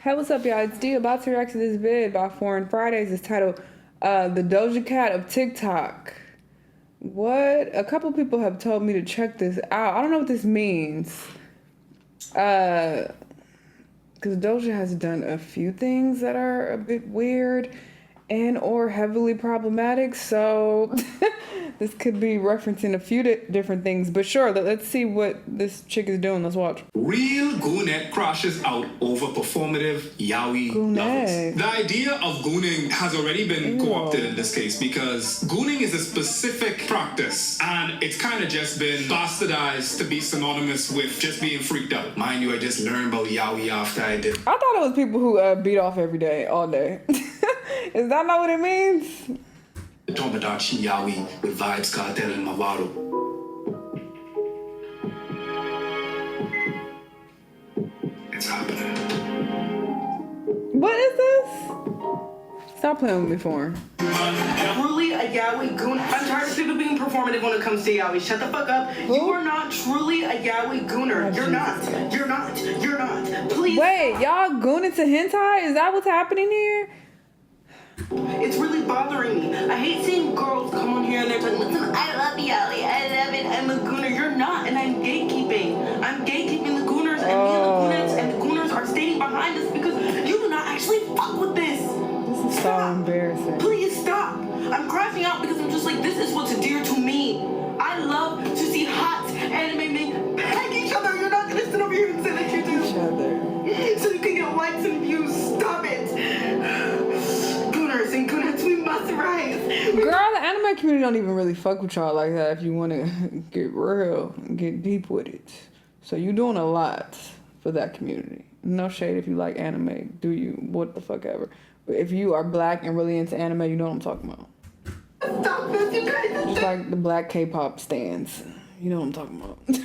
Hey, what's up, y'all? It's D about to react to this vid by Foreign Fridays. It's titled The Doja Cat of TikTok. What? A couple people have told me to check this out. I don't know what this means. Because Doja has done a few things that are a bit weird and or heavily problematic. So this could be referencing a few different things. But sure, let's see what this chick is doing. Let's watch. Real goonette crashes out over performative yaoi lovers. The idea of gooning has already been co-opted in this case because gooning is a specific practice and it's kind of just been bastardized to be synonymous with just being freaked out. Mind you, I just learned about yaoi after I did. I thought it was people who beat off every day, all day. Is that not what it means? Tomodachi yaoi with Vibes Cartel and Mavaro. It's happening. What is this? Stop playing with me, Foreign. Truly a yaoi goon. I'm tired of people being performative when it comes to yaoi. Shut the fuck up. Who? You are not truly a yaoi gooner. You're not. You're not. You're not. Please. Wait, y'all gooning to hentai? Is that what's happening here? It's really bothering me. I hate seeing girls come on here and they're like, listen, I love yaoi. I love it. I'm a gooner. You're not, and I'm gatekeeping. I'm gatekeeping the gooners, and me and the gooners are standing behind us because you do not actually fuck with this. This is so embarrassing. Please stop. I'm crashing out because I'm just like, this is what's dear to me. I love to see hot anime men peg each other. You're not gonna sit over here and say that you do. Each other. So you can get likes and views. Stop it. Gooners and goonettes, we must rise. Girl, the anime community don't even really fuck with y'all like that if you want to get real and get deep with it. So you're doing a lot for that community. No shade if you like anime. Do you? What the fuck ever. But if you are black and really into anime, you know what I'm talking about. Stop this, you guys. Just like the black K-pop stands. You know what I'm talking about. The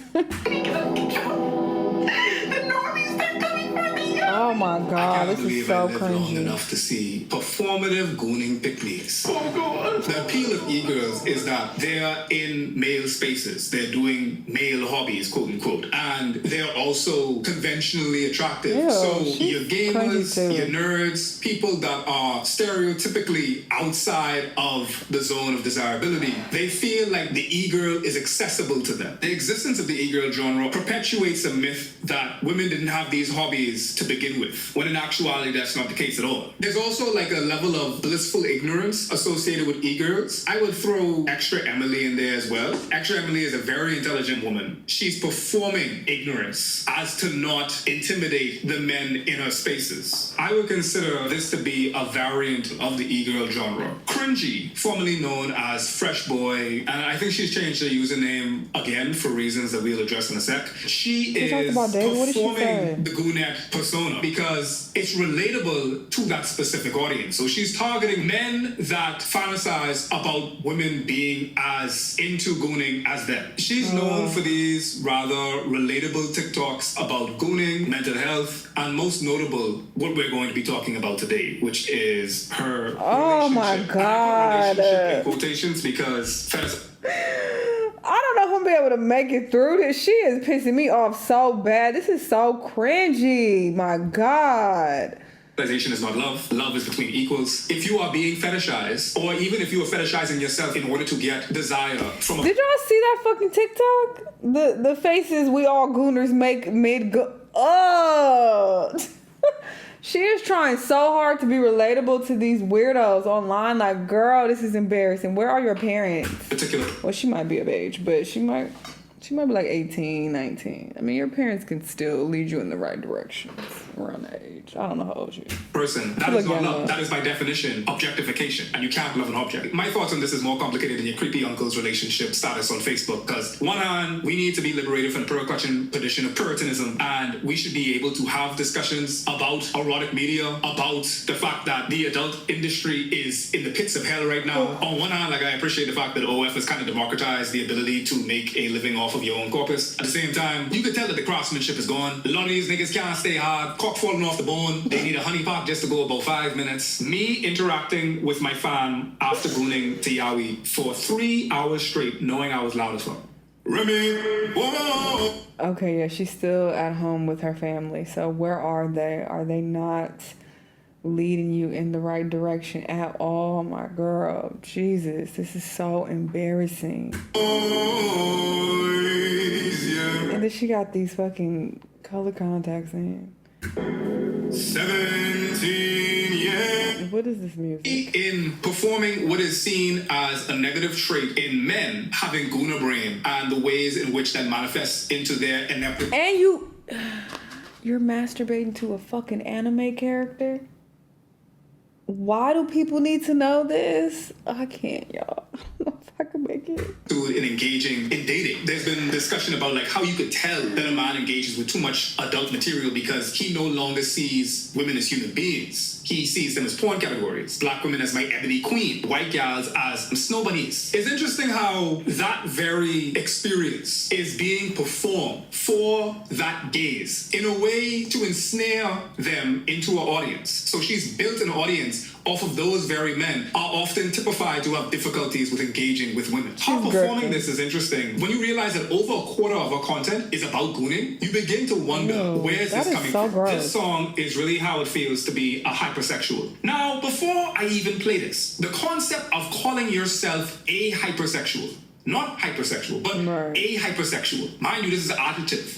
normies, they're coming for me. Oh my god, this is so I lived long cringy. enough to see performative gooning techniques. Oh god. The appeal of e-girls is that they're in male spaces. They're doing male hobbies, quote unquote. And they're also conventionally attractive. Ew, so she's your cringy gamers, too. your nerds, people that are stereotypically outside of the zone of desirability, they feel like the e-girl is accessible to them. The existence of the e-girl genre perpetuates a myth that women didn't have these hobbies to begin with, when in actuality that's not the case at all. There's also like a level of blissful ignorance associated with e-girls. I would throw Extra Emily in there as well. Extra Emily is a very intelligent woman. She's performing ignorance as to not intimidate the men in her spaces. I would consider this to be a variant of the e-girl genre. Cringy, formerly known as Fresh Boy, and I think she's changed her username again for reasons that we'll address in a sec. She is performing the goonette persona because it's relatable to that specific audience. So she's targeting men that fantasize about women being as into gooning as them. She's known for these rather relatable TikToks about gooning, mental health, and most notable, what we're going to be talking about today, which is her Oh my relationship. god. And I put relationship in quotations because I don't know if I'm gonna be able to make it through this. She is pissing me off so bad. This is so cringy. My god. fetishization is not love. Love is between equals. If you are being fetishized, or even if you are fetishizing yourself in order to get desire from a... Did y'all see that fucking TikTok? The faces we all gooners make mid go... Oh! She is trying so hard to be relatable to these weirdos online. Like, girl, this is embarrassing. Where are your parents? particular... Well, she might be of age, but she might be like 18, 19. I mean, your parents can still lead you in the right direction around that age. I don't know how old she is. person. That is not love. That is by definition objectification, and you can't love an object. My thoughts on this is more complicated than your creepy uncle's relationship status on Facebook, because one hand, we need to be liberated from the pearl-clutching tradition of puritanism, and we should be able to have discussions about erotic media, about the fact that the adult industry is in the pits of hell right now. On one hand, like, I appreciate the fact that OF has kind of democratized the ability to make a living off of your own corpus. At the same time, you could tell that the craftsmanship is gone. A lot of these niggas can't stay hard, cock falling off the bone. They need a honey pot just to go about 5 minutes. Me interacting with my fan after gooning to Yaoi for 3 hours straight, knowing I was loud as fuck. Remy, whoa. Okay, yeah, she's still at home with her family. So where are they? Are they not leading you in the right direction at all, my girl? Jesus, this is so embarrassing. And then she got these fucking color contacts in. 17 years. What is this music? In performing what is seen as a negative trait in men having gooner brain and the ways in which that manifests into their ineptitude. And you're masturbating to a fucking anime character? Why do people need to know this? I can't, y'all. I don't know if I can make it. In engaging in dating. There's been discussion about like how you could tell that a man engages with too much adult material because he no longer sees women as human beings. He sees them as porn categories. Black women as my ebony queen. White gals as snow bunnies. It's interesting how that very experience is being performed for that gaze in a way to ensnare them into an audience. So she's built an audience off of those very men are often typified to have difficulties with engaging with women. How performing this is interesting. When you realize that over a quarter of her content is about gooning, you begin to wonder, where is this coming from? Gross. This song is really how it feels to be a hypersexual. Now, before I even play this, the concept of calling yourself a hypersexual, not hypersexual, but a hypersexual. Mind you, this is an adjective.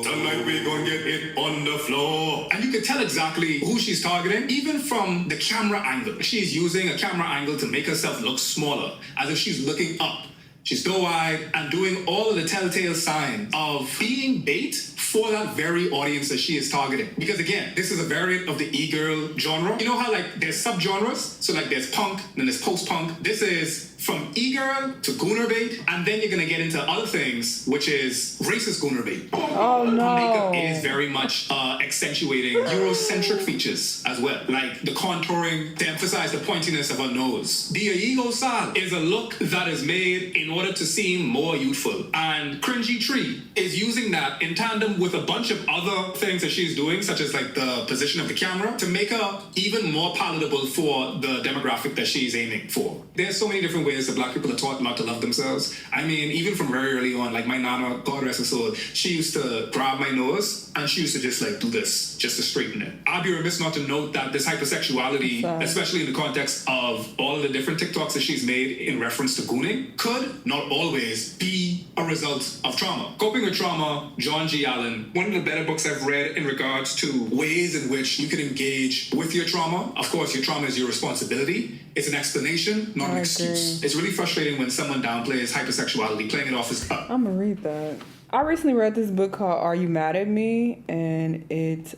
Tonight we gonna get it on the floor. And you can tell exactly who she's targeting, even from the camera angle. She's using a camera angle to make herself look smaller, as if she's looking up. She's doe-eyed and doing all of the telltale signs of being bait for that very audience that she is targeting. Because again, this is a variant of the e-girl genre. You know how like there's subgenres? So like there's punk, then there's post-punk. This is from e-girl to gooner bait, and then you're gonna get into other things, which is racist gooner bait. Oh no. Makeup is very much accentuating Eurocentric features as well, like the contouring to emphasize the pointiness of her nose. The ego style is a look that is made in order to seem more youthful, and Cringy3 is using that in tandem with a bunch of other things that she's doing, such as like the position of the camera, to make her even more palatable for the demographic that she's aiming for. There's so many different ways that black people are taught not to love themselves. I mean, even from very early on, like my nana, God rest her soul, she used to grab my nose and she used to just like do this, just to straighten it. I'd be remiss not to note that this hypersexuality, especially in the context of all of the different TikToks that she's made in reference to gooning, could not always be a result of trauma. Coping with Trauma, John G. Allen, one of the better books I've read in regards to ways in which you can engage with your trauma. Of course, your trauma is your responsibility. It's an explanation, not an excuse. It's really frustrating when someone downplays hypersexuality, playing it off as... I'm gonna read that. I recently read this book called Are You Mad at Me? And it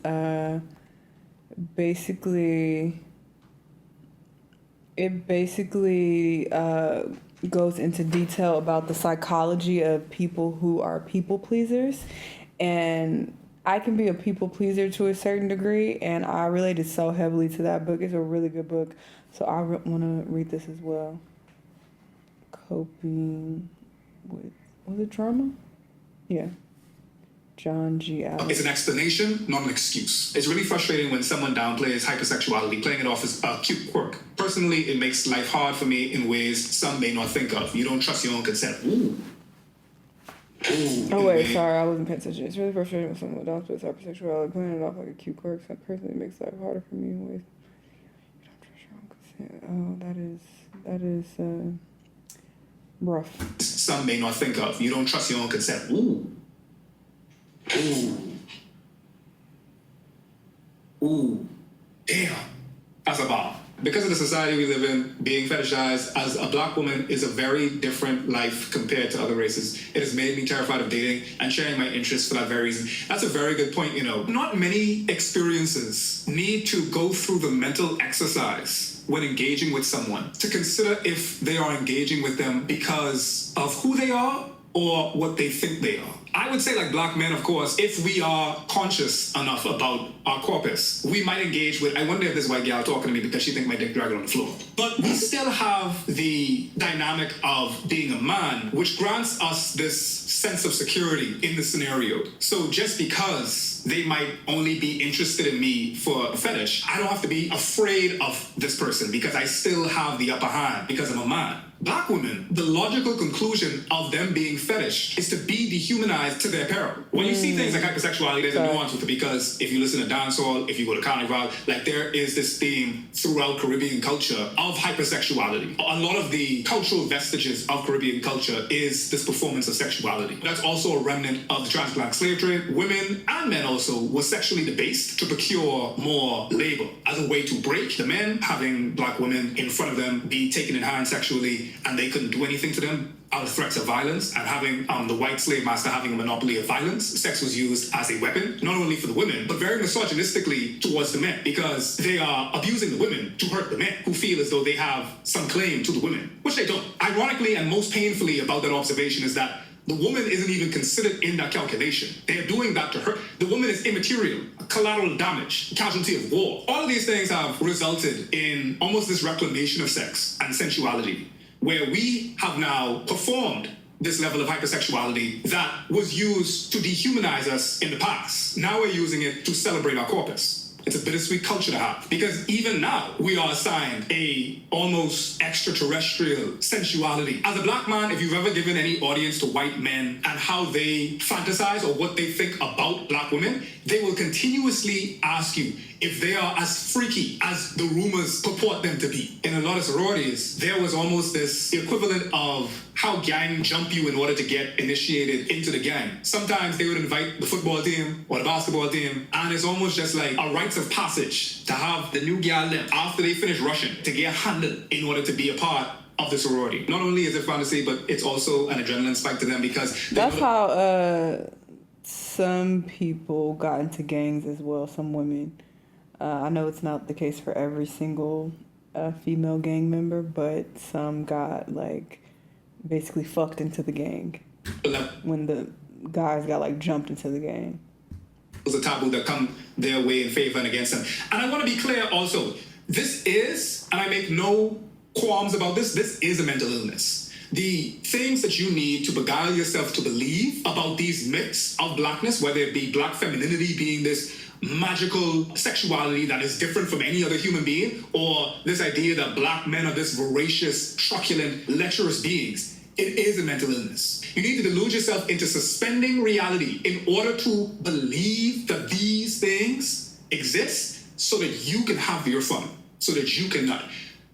basically goes into detail about the psychology of people who are people pleasers. And I can be a people pleaser to a certain degree, and I related so heavily to that book. It's a really good book, so I want to read this as well. Coping with, was it trauma? Yeah. John G. Allen. It's an explanation, not an excuse. It's really frustrating when someone downplays hypersexuality, playing it off as a cute quirk. Personally, it makes life hard for me in ways some may not think of. You don't trust your own consent. Ooh. Oh wait, sorry, I wasn't paying attention. It's really frustrating when someone downplays hypersexuality, playing it off like a cute quirk. That personally makes life harder for me in ways you don't trust your own consent. Oh, that is rough. Some may not think of. You don't trust your own consent. Ooh. Damn. That's a bomb. Because of the society we live in, being fetishized as a black woman is a very different life compared to other races. It has made me terrified of dating and sharing my interests for that very reason. That's a very good point, you know. Not many experiences need to go through the mental exercise when engaging with someone to consider if they are engaging with them because of who they are or what they think they are. I would say, like black men, of course, if we are conscious enough about our corpus, we might engage with, I wonder if this white gal talking to me because she think my dick dragging on the floor. But we still have the dynamic of being a man, which grants us this sense of security in the scenario. So just because they might only be interested in me for a fetish, I don't have to be afraid of this person because I still have the upper hand because I'm a man. Black women, the logical conclusion of them being fetish is to be dehumanized to their peril. When you see things like hypersexuality, there's a nuance with it, because if you listen to dancehall, if you go to carnival, like there is this theme throughout Caribbean culture of hypersexuality. A lot of the cultural vestiges of Caribbean culture is this performance of sexuality. That's also a remnant of the transatlantic slave trade. Women and men also were sexually debased to procure more labor as a way to break the men having black women in front of them be taken in hand sexually, and they couldn't do anything to them out of threats of violence, and having the white slave master having a monopoly of violence. Sex was used as a weapon, not only for the women, but very misogynistically towards the men, because they are abusing the women to hurt the men who feel as though they have some claim to the women, which they don't. Ironically and most painfully about that observation is that the woman isn't even considered in that calculation. They're doing that to her. The woman is immaterial, collateral damage, casualty of war. All of these things have resulted in almost this reclamation of sex and sensuality, where we have now performed this level of hypersexuality that was used to dehumanize us in the past. Now we're using it to celebrate our corpus. It's a bittersweet culture to have, because even now we are assigned a almost extraterrestrial sensuality. As a black man, if you've ever given any audience to white men and how they fantasize or what they think about black women, they will continuously ask you if they are as freaky as the rumors purport them to be. In a lot of sororities, there was almost this equivalent of how gang jump you in order to get initiated into the gang. Sometimes they would invite the football team or the basketball team, and it's almost just like a rites of passage to have the new gal them after they finish rushing to get handled in order to be a part of the sorority. Not only is it fantasy, but it's also an adrenaline spike to them, because that's how some people got into gangs as well, some women. I know it's not the case for every single female gang member, but some got like basically fucked into the gang when the guys got like jumped into the gang. It was a taboo that come their way in favor and against them. And I want to be clear also, this is, and I make no qualms about this is a mental illness. The things that you need to beguile yourself to believe about these myths of blackness, whether it be black femininity being this magical sexuality that is different from any other human being, or this idea that black men are this voracious, truculent, lecherous beings, it is a mental illness. You need to delude yourself into suspending reality in order to believe that these things exist so that you can have your fun, so that you can nut.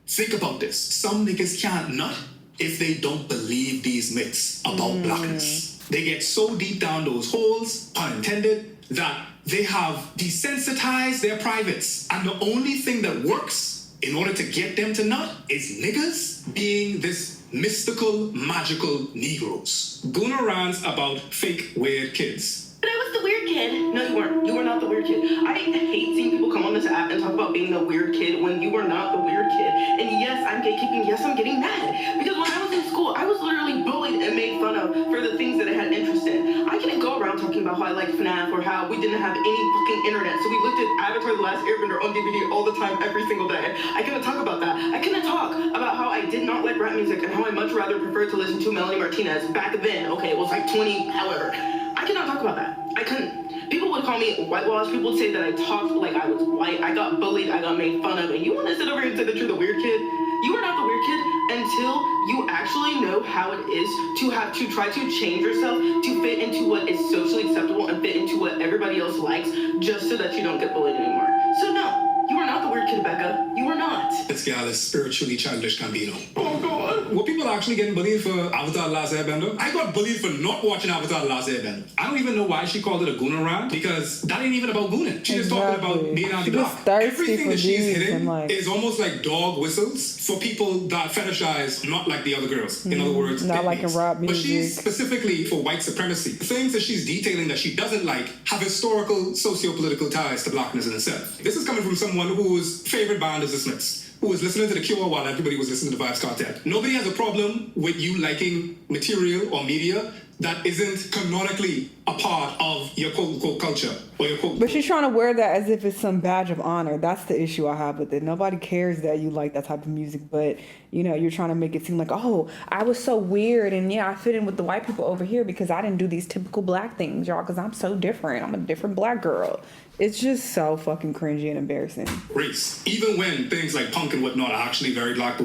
Think about this. Some niggas can't nut if they don't believe these myths about blackness. They get so deep down those holes, pun intended, that they have desensitized their privates. And the only thing that works in order to get them to nut is niggas being this mystical, magical Negroes. Guna rants about fake weird kids. But I was the weird kid. No, you weren't. You were not the weird kid. I hate seeing people come on this app and talk about being the weird kid when you were not the weird kid. And yes, I'm gatekeeping. Yes, I'm getting mad. Because when I was in school, I was literally bullied and made fun of for the things that I had interest in. I couldn't go around talking about how I liked FNAF or how we didn't have any fucking internet. So we looked at Avatar The Last Airbender on DVD all the time, every single day. I couldn't talk about that. I couldn't talk about how I did not like rap music and how I much rather preferred to listen to Melanie Martinez back then. Okay, it was like 20, however. I cannot talk about that. I couldn't. People would call me whitewashed. People would say that I talked like I was white. I got bullied. I got made fun of. And you want to sit over here and say that you're the weird kid? You are not the weird kid until you actually know how it is to have to try to change yourself to fit into what is socially acceptable and fit into what everybody else likes, just so that you don't get bullied anymore. So no. You are not the weird kid, Becca. You are not. This gal is spiritually childish Gambino. Oh, God. Were people actually getting bullied for Avatar The Last Airbender? I got bullied for not watching Avatar The Last Airbender. I don't even know why she called it a Guna rant, because that ain't even about gooning. She's just talking about being anti-black. Everything that she's hitting is almost like dog whistles for people that fetishize not like the other girls. In other words, not like in rap music. But she's specifically for white supremacy. The things that she's detailing that she doesn't like have historical, socio-political ties to blackness in itself. This is coming from someone whose favorite band is the Smiths, who was listening to The Cure while everybody was listening to the Vibes Quartet. Nobody has a problem with you liking material or media that isn't canonically a part of your quote-unquote culture or your quote. But she's trying to wear that as if it's some badge of honor. That's the issue I have with it. Nobody cares that you like that type of music, but you know, you're trying to make it seem like, oh, I was so weird and yeah, I fit in with the white people over here because I didn't do these typical black things, y'all, because I'm so different. I'm a different black girl. It's just so fucking cringy and embarrassing. Race. Even when things like punk and whatnot are actually very black,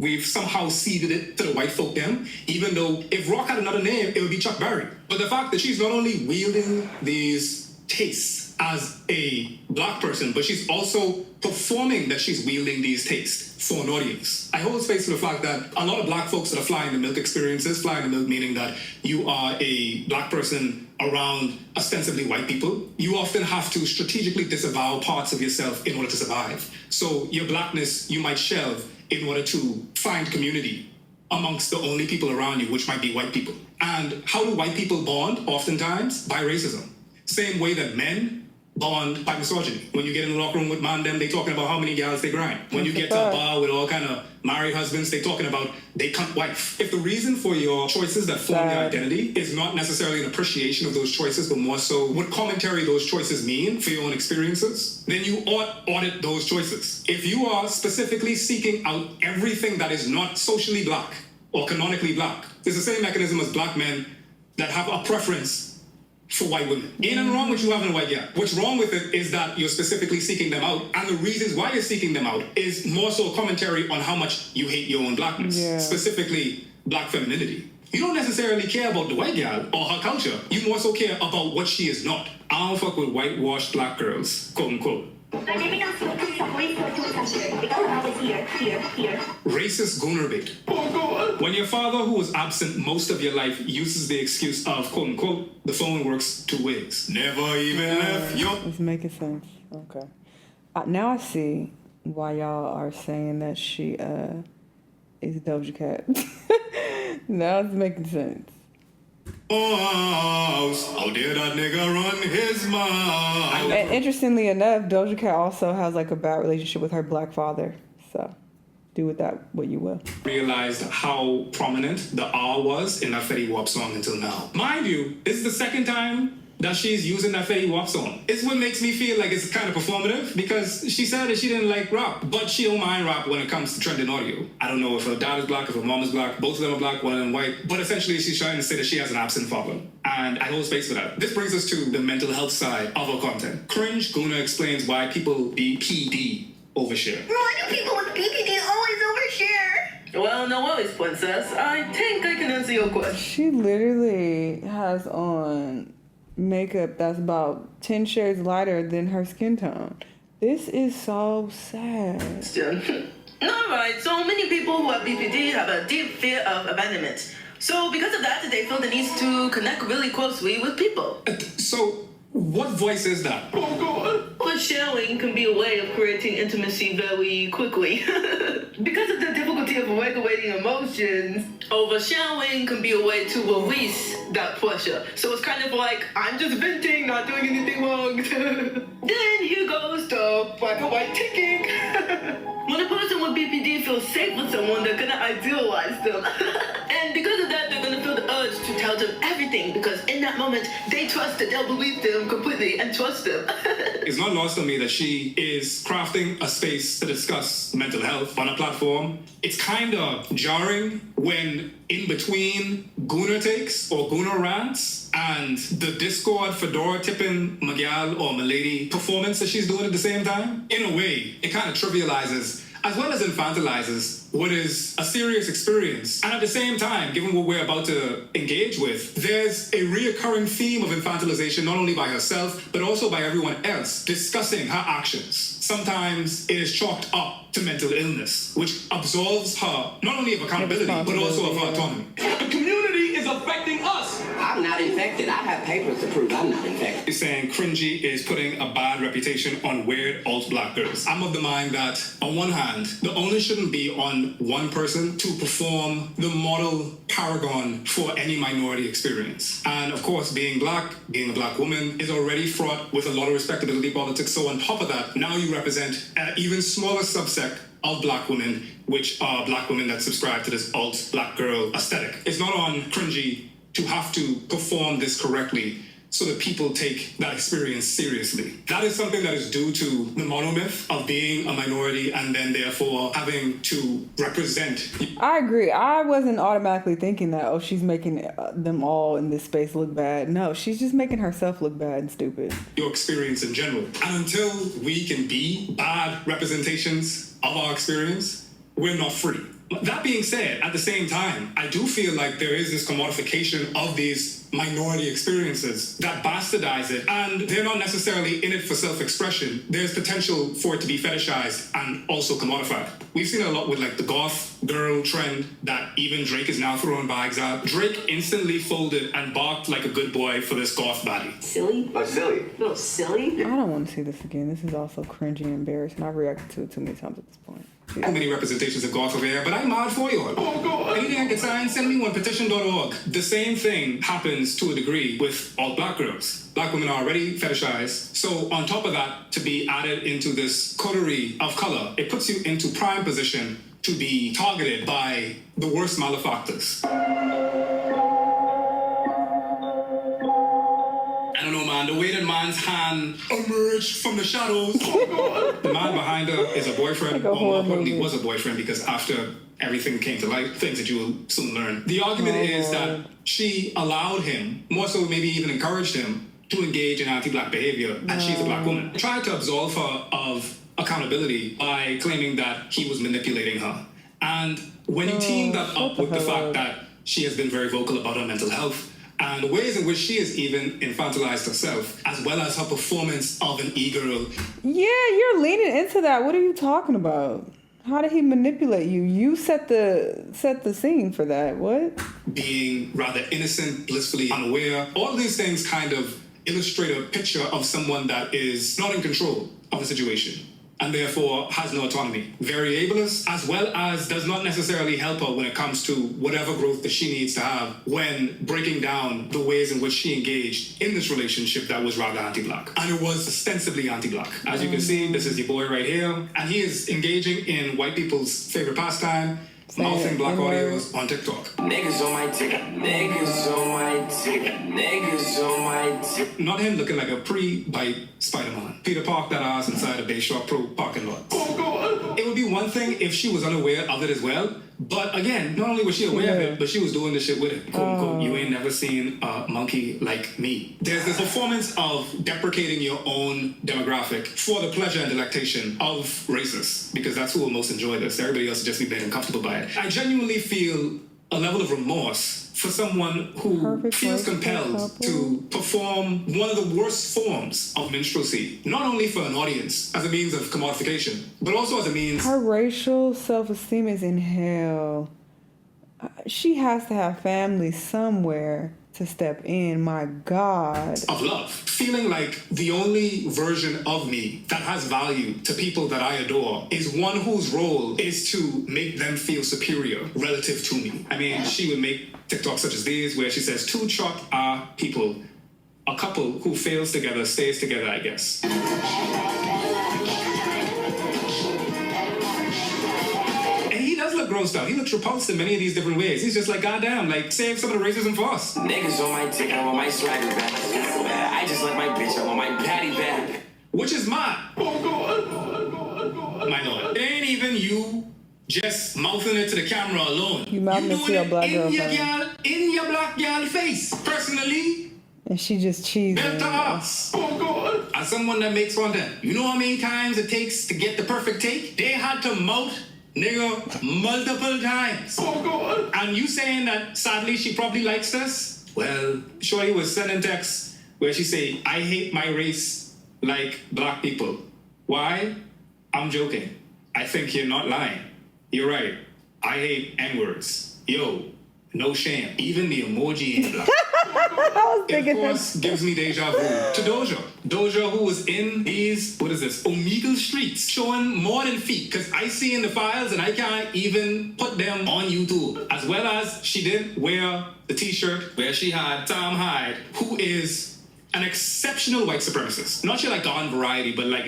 we've somehow ceded it to the white folk them, even though if Rock had another name, it would be Chuck Berry. But the fact that she's not only wielding these tastes as a black person, but she's also performing that she's wielding these tastes for an audience. I hold space for the fact that a lot of black folks that are flying the milk experiences, flying the milk meaning that you are a black person around ostensibly white people, you often have to strategically disavow parts of yourself in order to survive. So your blackness you might shelve in order to find community amongst the only people around you, which might be white people. And how do white people bond? Oftentimes by racism. Same way that men bond by misogyny. When you get in the locker room with man them, they talking about how many gals they grind. When you get to a bar with all kind of married husbands, they talking about they cunt wife. If the reason for your choices that form your identity is not necessarily an appreciation of those choices, but more so what commentary those choices mean for your own experiences, then you ought audit those choices. If you are specifically seeking out everything that is not socially black or canonically black, it's the same mechanism as black men that have a preference for white women. Ain't nothing wrong with you having a white girl. What's wrong with it is that you're specifically seeking them out, and the reasons why you're seeking them out is more so a commentary on how much you hate your own blackness, specifically black femininity. You don't necessarily care about the white girl or her culture. You more so care about what she is not. I don't fuck with whitewashed black girls, quote unquote. Racist gooner bait. When your father, who was absent most of your life, uses the excuse of quote unquote, the phone works two ways. Never even left your. It's making sense. Okay. Now I see why y'all are saying that she is Doja Cat. Now it's making sense. How dare that nigga run his mouth? And interestingly enough, Doja Cat also has like a bad relationship with her black father. So do with that what you will. Realized how prominent the R was in that Fetty Wap song until now. Mind you, this is the second time that she's using that Fetty Wap song. It's what makes me feel like it's kind of performative, because she said that she didn't like rap, but she don't mind rap when it comes to trending audio. I don't know if her dad is black, if her mom is black, both of them are black, one of them white, but essentially she's trying to say that she has an absent father. And I hold space for that. This brings us to the mental health side of her content. Cringe Guna explains why people be PD overshare. Why do people with BPD always overshare? Well, no worries, princess. I think I can answer your question. She literally has on makeup that's about 10 shades lighter than her skin tone. This is so sad. Alright, so many people who have BPD have a deep fear of abandonment. So because of that, they feel the need to connect really closely with people. So what voice is that? Oversharing can be a way of creating intimacy very quickly. Because of the difficulty of regulating emotions, oversharing can be a way to release that pressure. So it's kind of like, I'm just venting, not doing anything wrong. Then here goes the black and white ticking. When a person with BPD feels safe with someone, they're gonna idealize them. And because of that, they're gonna feel the urge to tell them everything, because in that moment, they trust that they'll believe them completely and trust them. It's not lost on me that she is crafting a space to discuss mental health on a platform. It's kind of jarring when in between Gooner takes or Gooner rants and the Discord fedora tipping Magyar or Milady performance that she's doing at the same time. In a way, it kind of trivializes as well as infantilizes what is a serious experience. And at the same time, given what we're about to engage with, there's a reoccurring theme of infantilization, not only by herself, but also by everyone else, discussing her actions. Sometimes it is chalked up to mental illness, which absolves her not only of accountability, but also of her autonomy. The community is affecting us. I'm not infected. I have papers to prove I'm not infected. He's saying Cringy is putting a bad reputation on weird alt-black girls. I'm of the mind that, on one hand, the onus shouldn't be on one person to perform the model paragon for any minority experience. And of course, being a black woman, is already fraught with a lot of respectability politics. So on top of that, now you represent an even smaller subset of black women, which are black women that subscribe to this alt-black girl aesthetic. It's not on Cringy to have to perform this correctly so that people take that experience seriously. That is something that is due to the monomyth of being a minority and then therefore having to represent. I agree. I wasn't automatically thinking that, she's making them all in this space look bad. No, she's just making herself look bad and stupid. Your experience in general. And until we can be bad representations of our experience, we're not free. That being said, at the same time, I do feel like there is this commodification of these minority experiences that bastardize it, and they're not necessarily in it for self-expression. There's potential for it to be fetishized and also commodified. We've seen it a lot with like the goth girl trend that even Drake is now throwing bags at. Drake instantly folded and barked like a good boy for this goth baddie. Silly? Oh, silly. No, silly? I don't want to see this again. This is also cringy and embarrassing. I've reacted to it too many times at this point. Too many representations of goth over here, but I'm mad for you all. Oh, God. Anything I can sign, send me one, petition.org. The same thing happens to a degree with all black girls. Black women are already fetishized. So on top of that, to be added into this coterie of color, it puts you into prime position to be targeted by the worst malefactors. I don't know, man. The way that man's hand emerged from the shadows. Oh, God. The man behind her is a boyfriend, Like a or more horror importantly, movie. was a boyfriend, because after everything came to light, things that you will soon learn. The argument is that she allowed him, more so maybe even encouraged him, to engage in anti-black behavior, and she's a black woman. Tried to absolve her of accountability by claiming that he was manipulating her. And when you team that up with the fact that she has been very vocal about her mental health, and the ways in which she has even infantilized herself, as well as her performance of an e-girl. Yeah, you're leaning into that. What are you talking about? How did he manipulate you? You set the scene for that. What? Being rather innocent, blissfully unaware. All these things kind of illustrate a picture of someone that is not in control of the situation, and therefore has no autonomy. Very ableist, as well as does not necessarily help her when it comes to whatever growth that she needs to have when breaking down the ways in which she engaged in this relationship that was rather anti-black. And it was ostensibly anti-black. As you can see, this is your boy right here, and he is engaging in white people's favorite pastime, mouthing black audios on TikTok. Niggas on my ticket. Niggas on my ticket. Niggas on my ticket. Not him looking like a pre-bite Spider-Man. Peter parked that ass inside a Bayshore Pro parking lot. Oh, God. It would be one thing if she was unaware of it as well. But again, not only was she aware of it, but she was doing this shit with it. Quote, unquote, you ain't never seen a monkey like me. There's this performance of deprecating your own demographic for the pleasure and delectation of racists, because that's who will most enjoy this. Everybody else will just be made uncomfortable by it. I genuinely feel a level of remorse for someone who feels compelled to perform one of the worst forms of minstrelsy, not only for an audience as a means of commodification, but also as a means... Her racial self-esteem is in hell. She has to have family somewhere to step in, my God. Of love. Feeling like the only version of me that has value to people that I adore is one whose role is to make them feel superior relative to me. I mean, she would make TikToks such as these where she says, two chalk are people. A couple who fails together stays together, I guess. Does look grossed out. He looks repulsed in many of these different ways. He's just like, goddamn, like, save some of the racism for us. Niggas on my ticket. I want my swagger back. I just like my bitch. I want my patty back. Which is mine. Oh, God. My lord. It ain't even you just mouthing it to the camera alone. You mouthing it to your black girlfriend. In your black girl face. Personally. And she just cheesing. Better us. Oh, God. As someone that makes content, you know how many times it takes to get the perfect take? They had to mouth nigga multiple times. Oh, God. And you saying that sadly she probably likes this? Well, Shorty was sending texts where she say, I hate my race like black people. Why? I'm joking. I think you're not lying. You're right. I hate N-words. Yo, no shame. Even the emoji ain't black. It, of course, gives me deja vu to Doja. Doja, who was in these, Omegle streets, showing more than feet, because I see in the files and I can't even put them on YouTube. As well as she did wear the t-shirt where she had Tom Hyde, who is an exceptional white supremacist. Not your like garden variety, but like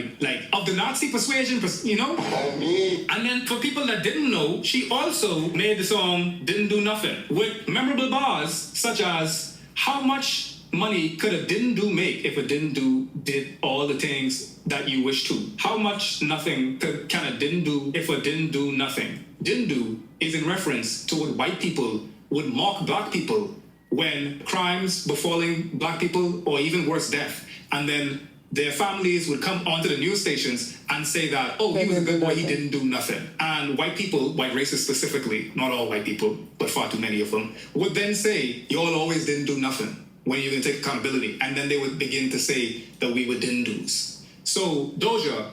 of the Nazi persuasion, you know? And then for people that didn't know, she also made the song Didn't Do Nothing with memorable bars such as, how much money could a didn't do make if a did all the things that you wish to? How much nothing can a didn't do if a didn't do nothing? Didn't do is in reference to what white people would mock black people when crimes befalling black people, or even worse, death. And then their families would come onto the news stations and say that, oh, he was a good boy, he didn't do nothing. And white people, white racists specifically, not all white people, but far too many of them, would then say, y'all always didn't do nothing. When are you gonna take accountability? And then they would begin to say that we were din-dos. So Doja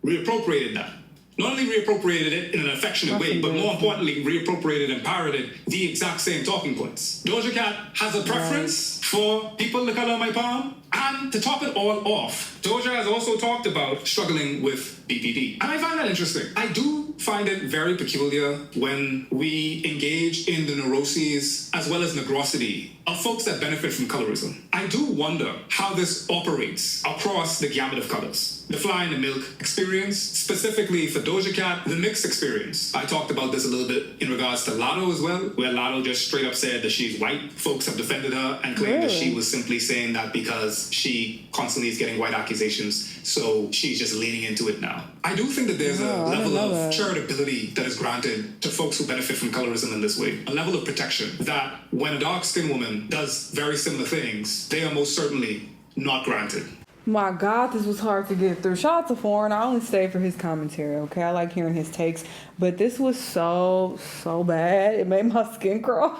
reappropriated that. Not only reappropriated it in an affectionate way, but more importantly, reappropriated and parroted the exact same talking points. Doja Cat has a preference for people the color of my palm. And to top it all off, Doja has also talked about struggling with BPD. And I find that interesting. I do find it very peculiar when we engage in the neuroses as well as negrosity of folks that benefit from colorism. I do wonder how this operates across the gamut of colors. The fly in the milk experience, specifically for Doja Cat, the mixed experience. I talked about this a little bit in regards to Lotto as well, where Lotto just straight up said that she's white. Folks have defended her and claimed that she was simply saying that because she constantly is getting white accusations, so she's just leaning into it now. I do think that there's a level of charitability that is granted to folks who benefit from colorism in this way. A level of protection that when a dark-skinned woman does very similar things, they are most certainly not granted. My God, this was hard to get through. Shout out to Foreign. I only stayed for his commentary, okay? I like hearing his takes. But this was so bad. It made my skin crawl.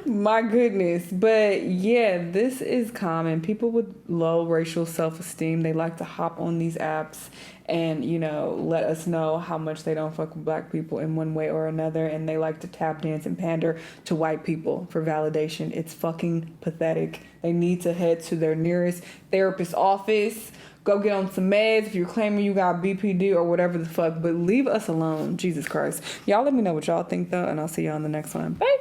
My goodness. But yeah, this is common. People with low racial self-esteem, they like to hop on these apps and, you know, let us know how much they don't fuck with black people in one way or another. And they like to tap dance and pander to white people for validation. It's fucking pathetic. They need to head to their nearest therapist office. Go get on some meds if you're claiming you got BPD or whatever the fuck. But leave us alone. Jesus Christ. Y'all let me know what y'all think, though. And I'll see y'all on the next one. Bye.